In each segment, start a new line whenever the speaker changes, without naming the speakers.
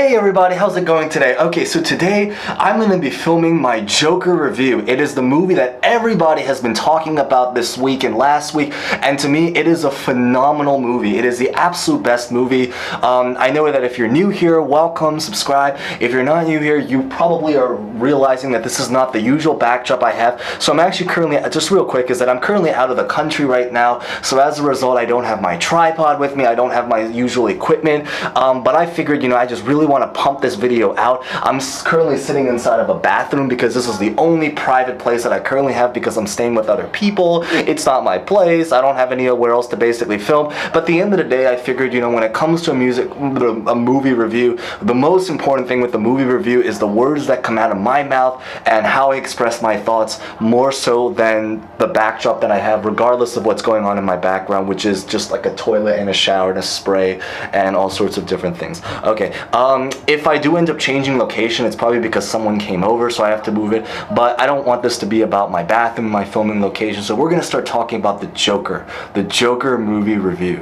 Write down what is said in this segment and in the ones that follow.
Hey everybody, how's it going today? Okay, so today I'm going to be filming my Joker review. It is the movie that everybody has been talking about this week and last week, and to me it is a phenomenal movie. It is the absolute best movie. I know that if you're new here, welcome, subscribe. If you're not new here, you probably are realizing that this is not the usual backdrop I have. So I'm actually currently, just real quick, is that I'm currently out of the country right now, so as a result I don't have my tripod with me, I don't have my usual equipment, but I figured, I just really want to pump this video out. I'm currently sitting inside of a bathroom because this is the only private place that I currently have because I'm staying with other people. It's not my place. I don't have anywhere else to basically film. But at the end of the day, I figured, when it comes to a movie review, the most important thing with the movie review is the words that come out of my mouth and how I express my thoughts, more so than the backdrop that I have, regardless of what's going on in my background, which is just like a toilet and a shower and a spray and all sorts of different things. Okay, if I do end up changing location, it's probably because someone came over, so I have to move it, but I don't want this to be about my bathroom, my filming location, so we're gonna start talking about the Joker movie review.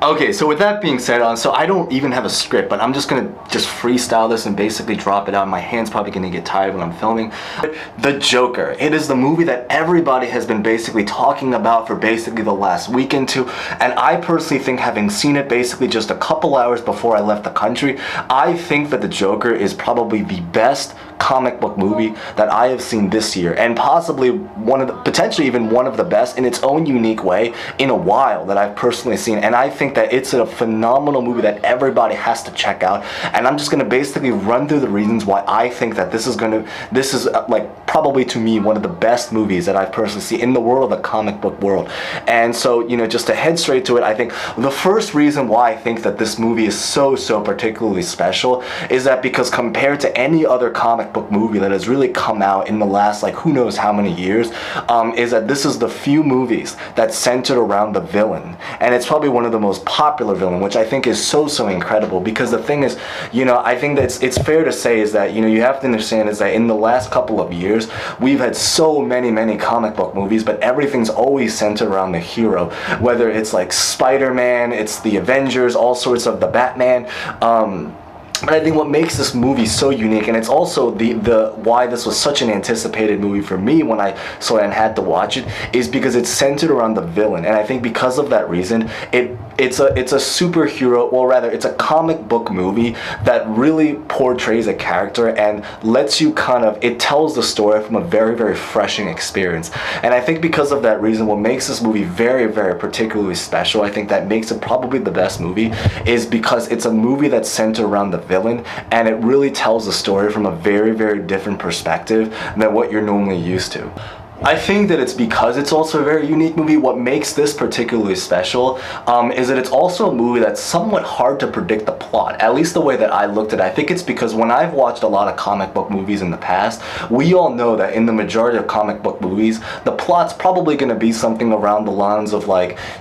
Okay, so with that being said, so I don't even have a script, but I'm just gonna freestyle this and basically drop it out. My hand's probably gonna get tired when I'm filming. The Joker. It is the movie that everybody has been basically talking about for basically the last weekend too, and I personally think, having seen it basically just a couple hours before I left the country, I think that The Joker is probably the best comic book movie that I have seen this year, and possibly potentially even one of the best in its own unique way in a while that I've personally seen. And I think that it's a phenomenal movie that everybody has to check out, and I'm just going to basically run through the reasons why I think that this is like probably to me one of the best movies that I've personally seen in the world of the comic book world. And so, just to head straight to it, I think the first reason why I think that this movie is so particularly special is that because compared to any other comic book movie that has really come out in the last who knows how many years, is that this is the few movies that centered around the villain, and it's probably one of the most popular villain, which I think is so incredible. Because the thing is, I think that it's fair to say is that you have to understand is that in the last couple of years we've had so many comic book movies, but everything's always centered around the hero, whether it's like Spider-Man, it's the Avengers, all sorts of the Batman. But I think what makes this movie so unique, and it's also the why this was such an anticipated movie for me when I saw it and had to watch it, is because it's centered around the villain. And I think because of that reason, it's a superhero, or rather it's a comic book movie that really portrays a character and lets you it tells the story from a very refreshing experience. And I think because of that reason, what makes this movie very particularly special, I think that makes it probably the best movie, is because it's a movie that's centered around the villain, and it really tells the story from a very different perspective than what you're normally used to. I think that it's because it's also a very unique movie. What makes this particularly special is that it's also a movie that's somewhat hard to predict the plot, at least the way that I looked at it. I think it's because when I've watched a lot of comic book movies in the past, we all know that in the majority of comic book movies, the plot's probably going to be something around the lines of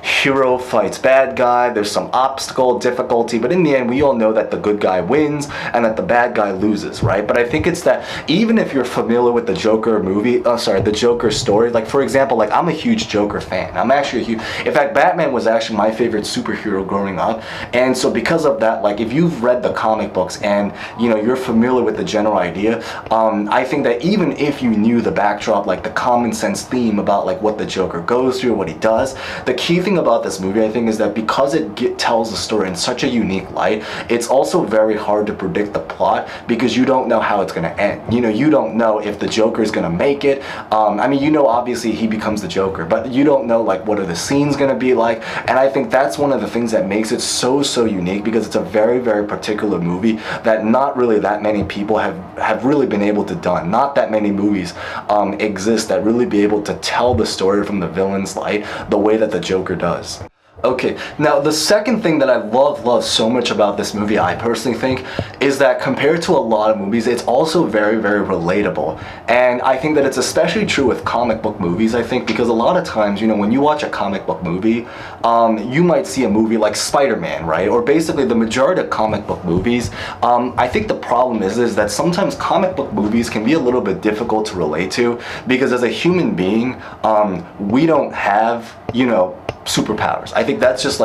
hero fights bad guy, there's some obstacle, difficulty, but in the end we all know that the good guy wins and that the bad guy loses, right? But I think it's that even if you're familiar with the Joker movie, the Joker story, for example, I'm a huge Joker fan. I'm actually in fact, Batman was actually my favorite superhero growing up, and so because of that, if you've read the comic books and you're familiar with the general idea, I think that even if you knew the backdrop, the common sense theme about what the Joker goes through, what he does, the key thing about this movie, I think, is that because it tells the story in such a unique light, it's also very hard to predict the plot, because you don't know how it's going to end. You don't know if the Joker is going to make it. Obviously he becomes the Joker, but you don't know what are the scenes going to be like. And I think that's one of the things that makes it so unique, because it's a very particular movie that not really that many people have really been able to done. Not that many movies exist that really be able to tell the story from the villain's light the way that the Joker does. Okay, now the second thing that I love so much about this movie, I personally think, is that compared to a lot of movies, it's also very relatable. And I think that it's especially true with comic book movies, I think, because a lot of times, when you watch a comic book movie, you might see a movie like Spider-Man, right? Or basically the majority of comic book movies. I think the problem is that sometimes comic book movies can be a little bit difficult to relate to, because as a human being, we don't have, superpowers. I think that's just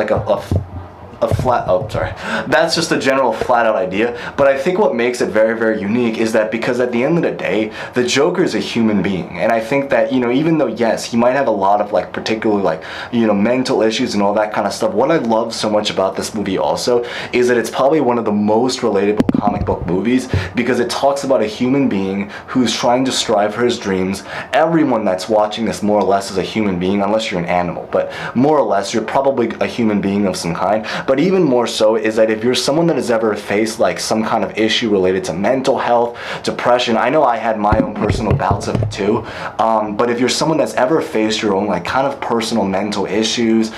That's just a general flat out idea. But I think what makes it very, very unique is that because at the end of the day, the Joker is a human being. And I think that, even though, yes, he might have a lot of like particularly like, mental issues and all that kind of stuff, what I love so much about this movie also is that it's probably one of the most relatable comic book movies because it talks about a human being who's trying to strive for his dreams. Everyone that's watching this more or less is a human being, unless you're an animal, but more or less you're probably a human being of some kind. But even more so is that if you're someone that has ever faced like some kind of issue related to mental health, depression, I know I had my own personal bouts of it too, but if you're someone that's ever faced your own like kind of personal mental issues,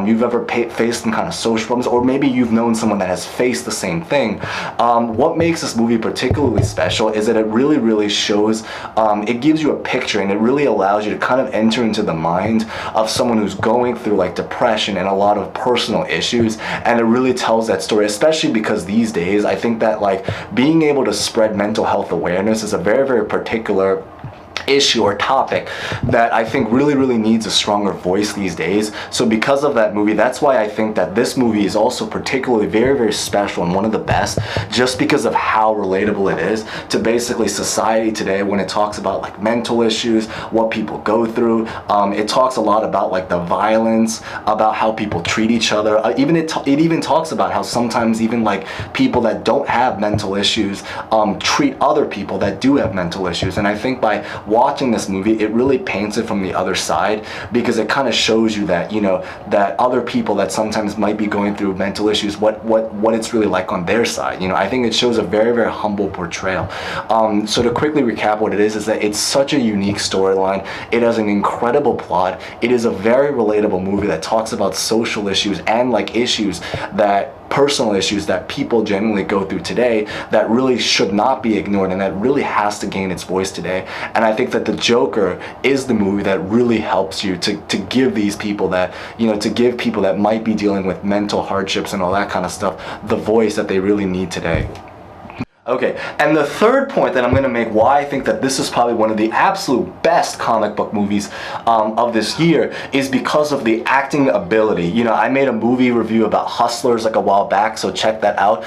you've ever faced some kind of social problems, or maybe you've known someone that has faced the same thing, what makes this movie particularly special is that it really, really shows, it gives you a picture and it really allows you to kind of enter into the mind of someone who's going through like depression and a lot of personal issues, and it really tells that story, especially because these days I think that like being able to spread mental health awareness is a very, very particular issue or topic that I think really, really needs a stronger voice these days. So because of that movie, that's why I think that this movie is also particularly very, very special and one of the best, just because of how relatable it is to basically society today when it talks about like mental issues, what people go through. It talks a lot about like the violence, about how people treat each other. It even talks about how sometimes even like people that don't have mental issues treat other people that do have mental issues. And I think by watching this movie, it really paints it from the other side, because it kind of shows you that, that other people that sometimes might be going through mental issues, what it's really like on their side. I think it shows a very, very humble portrayal. So to quickly recap what it is that it's such a unique storyline. It has an incredible plot. It is a very relatable movie that talks about social issues and like personal issues that people generally go through today that really should not be ignored and that really has to gain its voice today. And I think that The Joker is the movie that really helps you to give these people that, to give people that might be dealing with mental hardships and all that kind of stuff the voice that they really need today. Okay, and the third point that I'm going to make why I think that this is probably one of the absolute best comic book movies of this year is because of the acting ability. I made a movie review about Hustlers like a while back, so check that out.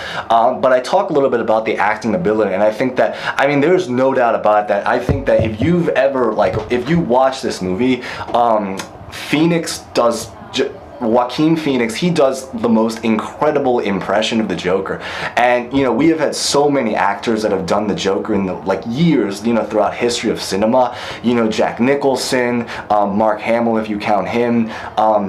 But I talk a little bit about the acting ability, and I think that, there's no doubt about that. I think that if you watch this movie, Joaquin Phoenix, he does the most incredible impression of the Joker. And, we have had so many actors that have done the Joker in the, years, throughout history of cinema. Jack Nicholson, Mark Hamill, if you count him,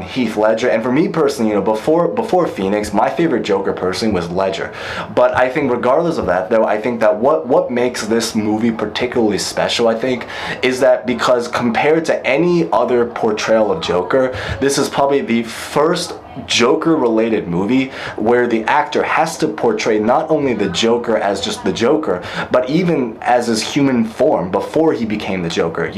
Heath Ledger. And for me personally, before Phoenix, my favorite Joker personally was Ledger. But I think regardless of that, though, I think that what makes this movie particularly special, I think, is that because compared to any other portrayal of Joker, this is probably the first Joker-related movie where the actor has to portray not only the Joker as just the Joker, but even as his human form before he became the Joker.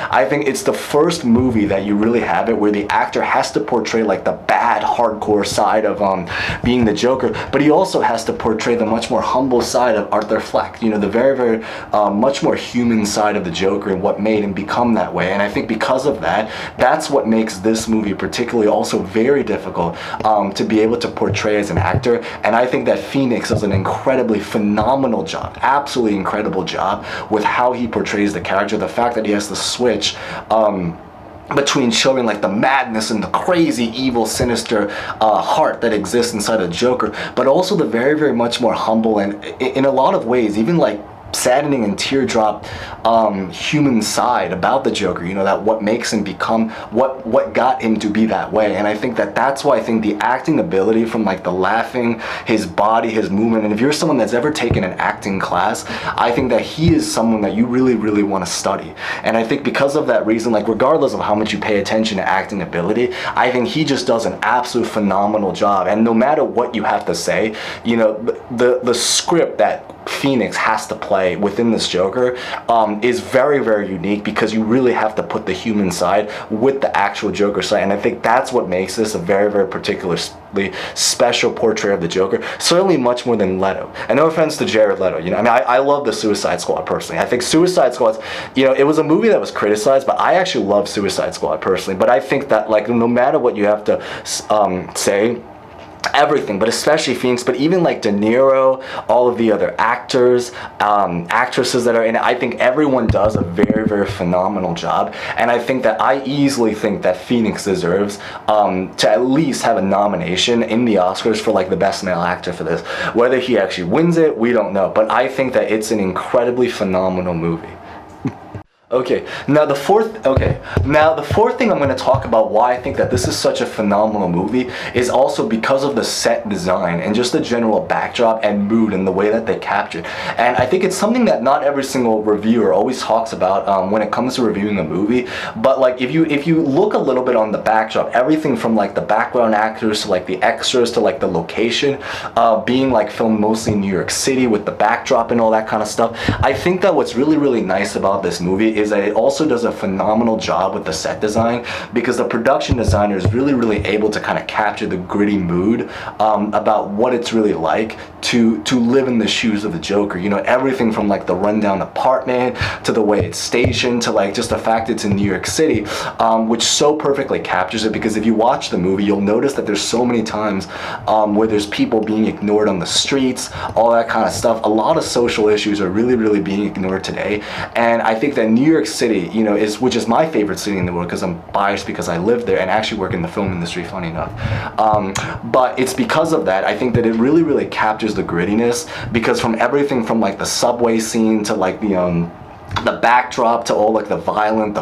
I think it's the first movie that you really have it where the actor has to portray like the bad, hardcore side of being the Joker, but he also has to portray the much more humble side of Arthur Fleck. The very, very much more human side of the Joker and what made him become that way. And I think because of that, that's what makes this movie particularly also very difficult to be able to portray as an actor. And I think that Phoenix does an incredibly phenomenal job, absolutely incredible job with how he portrays the character. The fact that he has to switch between showing like the madness and the crazy, evil, sinister heart that exists inside of Joker, but also the very, very much more humble and in a lot of ways even like saddening and teardrop human side about the Joker, that what makes him become what got him to be that way. And I think that that's why I think the acting ability from like the laughing, his body, his movement, and if you're someone that's ever taken an acting class, I think that he is someone that you really, really want to study. And I think because of that reason, like regardless of how much you pay attention to acting ability, I think he just does an absolute phenomenal job. And no matter what you have to say, the script that Phoenix has to play within this Joker is very, very unique because you really have to put the human side with the actual Joker side. And I think that's what makes this a very, very particularly special portrait of the Joker, certainly much more than Leto. And no offense to Jared Leto, I love the Suicide Squad personally. I think Suicide Squad, it was a movie that was criticized, but I actually love Suicide Squad personally. But I think that like no matter what you have to say, everything, but especially Phoenix, but even like De Niro, all of the other actors, actresses that are in it, I think everyone does a very, very phenomenal job, and I think that I easily think that Phoenix deserves to at least have a nomination in the Oscars for like the best male actor for this. Whether he actually wins it, we don't know, but I think that it's an incredibly phenomenal movie. Okay, now the fourth thing I'm going to talk about why I think that this is such a phenomenal movie is also because of the set design and just the general backdrop and mood and the way that they captured. And I think it's something that not every single reviewer always talks about when it comes to reviewing a movie. But like if you look a little bit on the backdrop, everything from like the background actors to like the extras to like the location, being like filmed mostly in New York City with the backdrop and all that kind of stuff. I think that what's really, really nice about this movie is that it also does a phenomenal job with the set design, because the production designer is really, really able to kind of capture the gritty mood about what it's really like to live in the shoes of the Joker. You know, everything from like the rundown apartment to the way it's stationed to like just the fact it's in New York City, which so perfectly captures it. Because if you watch the movie, you'll notice that there's so many times where there's people being ignored on the streets, all that kind of stuff. A lot of social issues are really, really being ignored today, and I think that New York City, you know, which is my favorite city in the world, because I'm biased because I live there and actually work in the film industry, funny enough. But it's because of that, I think that it really, really captures the grittiness, because from everything from like the subway scene to like the backdrop to all like the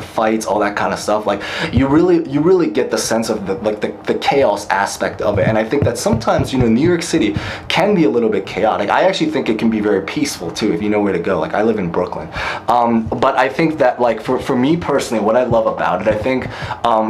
fights, all that kind of stuff, like you really get the sense of the chaos aspect of it. And I think that sometimes, you know, New York City can be a little bit chaotic. I actually think it can be very peaceful too if you know where to go. Like I live in Brooklyn, but I think that like for me personally, what I love about it, I think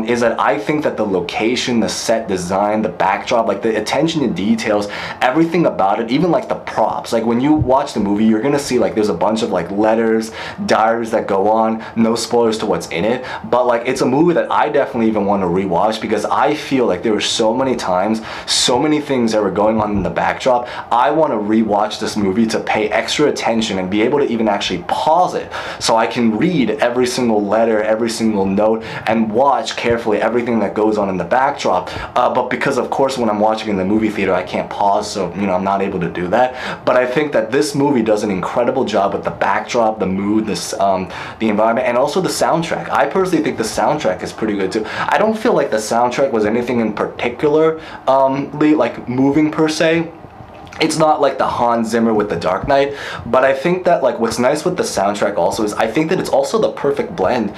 is that I think that the location, the set design, the backdrop, like the attention to details, everything about it, even like the props, like when you watch the movie, you're gonna see like there's a bunch of like letters, diaries that go on. No spoilers to what's in it, but like it's a movie that I definitely even want to rewatch, because I feel like there were so many times, so many things that were going on in the backdrop. I want to rewatch this movie to pay extra attention and be able to even actually pause it so I can read every single letter, every single note, and watch carefully everything that goes on in the backdrop. But because of course when I'm watching in the movie theater, I can't pause, so you know I'm not able to do that. But I think that this movie does an incredible job with the backdrop, the mood, the environment, and also the soundtrack. I personally think the soundtrack is pretty good too. I don't feel like the soundtrack was anything in particular like moving per se. It's not like the Hans Zimmer with The Dark Knight, but I think that like what's nice with the soundtrack also is I think that it's also the perfect blend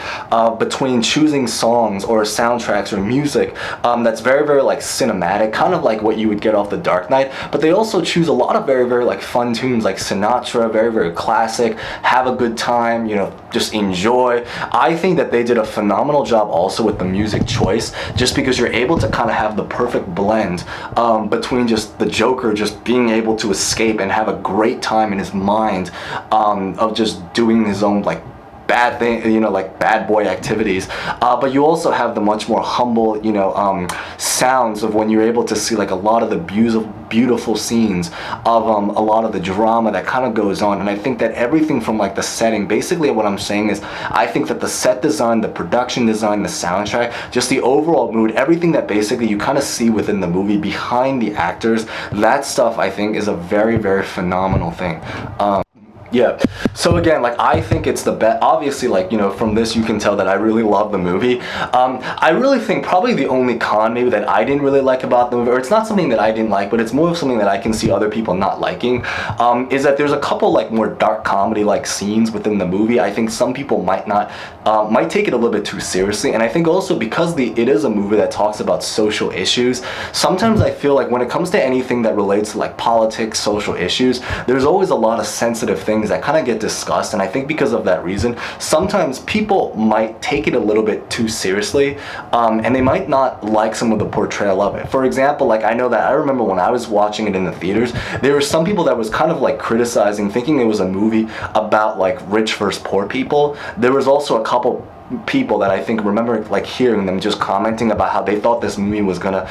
between choosing songs or soundtracks or music that's very, very like cinematic, kind of like what you would get off The Dark Knight, but they also choose a lot of very, very like fun tunes like Sinatra, very, very classic, have a good time, you know, just enjoy. I think that they did a phenomenal job also with the music choice, just because you're able to kind of have the perfect blend between just the Joker just being able to escape and have a great time in his mind of just doing his own like bad thing, you know, like bad boy activities, but you also have the much more humble, you know, sounds of when you're able to see like a lot of the beautiful scenes of a lot of the drama that kind of goes on. And I think that everything from like the setting, basically what I'm saying is I think that the set design, the production design, the soundtrack, just the overall mood, everything that basically you kind of see within the movie behind the actors, that stuff I think is a very, very phenomenal thing. Yeah, so again, like I think it's the best. Obviously, like, you know, from this you can tell that I really love the movie. I really think probably the only con maybe that I didn't really like about the movie, or it's not something that I didn't like, but it's more of something that I can see other people not liking, is that there's a couple like more dark comedy like scenes within the movie. I think some people might take it a little bit too seriously, and I think also because it is a movie that talks about social issues, sometimes I feel like when it comes to anything that relates to like politics, social issues, there's always a lot of sensitive things that kind of get discussed, and I think because of that reason, sometimes people might take it a little bit too seriously, and they might not like some of the portrayal of it. For example, like I know that I remember when I was watching it in the theaters, there were some people that was kind of like criticizing, thinking it was a movie about like rich versus poor people. There was also a couple people that I think remember like hearing them just commenting about how they thought this movie was gonna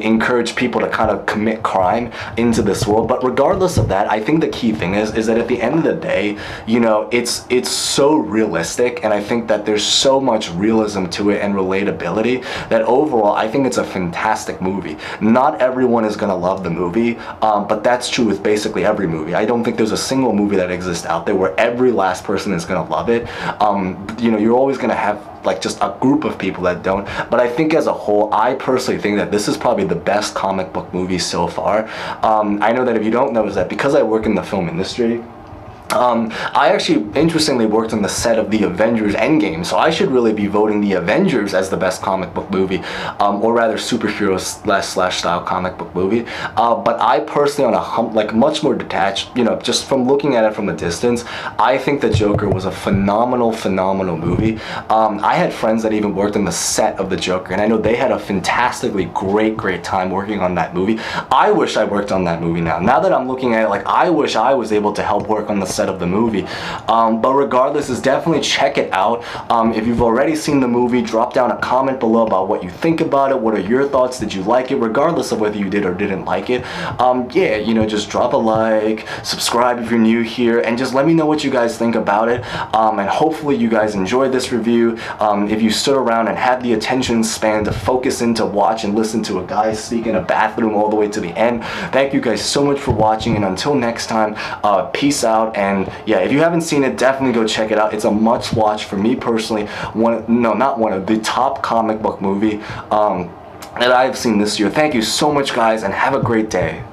encourage people to kind of commit crime into this world. But regardless of that, I think the key thing is that at the end of the day, you know, it's so realistic, and I think that there's so much realism to it and relatability that overall I think it's a fantastic movie. Not everyone is gonna love the movie, but that's true with basically every movie. I don't think there's a single movie that exists out there where every last person is gonna love it. You know, you're always gonna have like just a group of people that don't, but I think as a whole, I personally think that this is probably the best comic book movie so far. I know that if you don't know, is that because I work in the film industry, I actually interestingly worked on the set of the Avengers Endgame, so I should really be voting the Avengers as the best comic book movie, or rather superhero slash style comic book movie. But I personally, on a like much more detached, you know, just from looking at it from a distance, I think the Joker was a phenomenal movie. I had friends that even worked on the set of the Joker, and I know they had a fantastically great time working on that movie. I wish I worked on that movie now. Now that I'm looking at it, like I wish I was able to help work on the set of the movie. But regardless, is definitely check it out. If you've already seen the movie, drop down a comment below about what you think about it. What are your thoughts? Did you like it? Regardless of whether you did or didn't like it, yeah, you know, just drop a like, subscribe if you're new here, and just let me know what you guys think about it. And hopefully you guys enjoyed this review. If you stood around and had the attention span to focus in to watch and listen to a guy speak in a bathroom all the way to the end, thank you guys so much for watching, and until next time, peace out. And yeah, if you haven't seen it, definitely go check it out. It's a must watch for me personally. Not one of the top comic book movie that I've seen this year. Thank you so much, guys, and have a great day.